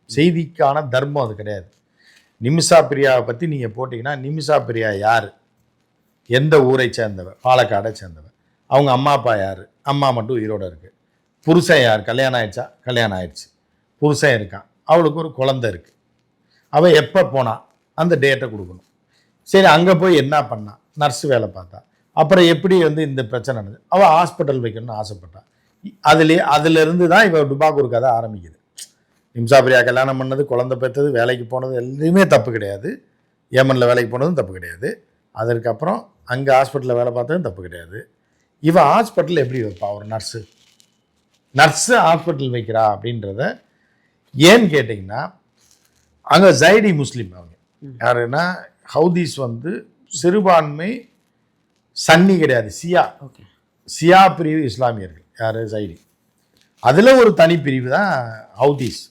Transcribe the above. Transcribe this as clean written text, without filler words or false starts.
செய்திக்கான தர்மம் அது கிடையாது. நிமிஷா பிரியாவை பற்றி நீங்கள் போட்டிங்கன்னா, நிமிஷா பிரியா யார், எந்த ஊரை சேர்ந்தவர், பாலக்காடை சேர்ந்தவர், அவங்க அம்மா அப்பா யார், அம்மா மட்டும் உயிரோடு இருக்குது, புருஷன் யார், கல்யாணம் ஆயிடுச்சா, கல்யாணம் ஆயிடுச்சு, புருஷன் இருக்கான், அவளுக்கு ஒரு குழந்தை இருக்குது, அவள் எப்போ போனான் அந்த டேட்டை கொடுக்கணும். சரி, அங்கே போய் என்ன பண்ணா, நர்ஸு வேலை பார்த்தா, அப்புறம் எப்படி இந்த பிரச்சனை நடந்தது, அவள் ஹாஸ்பிட்டல் வைக்கணும்னு ஆசைப்பட்டான். அதிலிருந்து தான் இப்போ டுபாக் ஒரு கதை ஆரம்பிக்குது. நிமிஷா பிரியா கல்யாணம் பண்ணது, குழந்தை பெற்றது, வேலைக்கு போனது எதுவுமே தப்பு கிடையாது. ஏமனில் வேலைக்கு போனதும் தப்பு கிடையாது. அதற்கப்புறம் அங்கே ஹாஸ்பிட்டலில் வேலை பார்த்ததும் தப்பு கிடையாது. இவன் ஹாஸ்பிட்டலில் எப்படி வைப்பா ஒரு நர்ஸு ஹாஸ்பிட்டல் வைக்கிறா அப்படின்றத ஏன்னு கேட்டிங்கன்னா, அங்கே ஜைடி முஸ்லீம் அவங்க யாருன்னா ஹவுதீஸ் சிறுபான்மை சன்னி கிடையாது, சியா பிரிவு இஸ்லாமியர்கள் யார், ஜைடி. அதில் ஒரு தனி பிரிவு தான் ஹவுதீஸ்.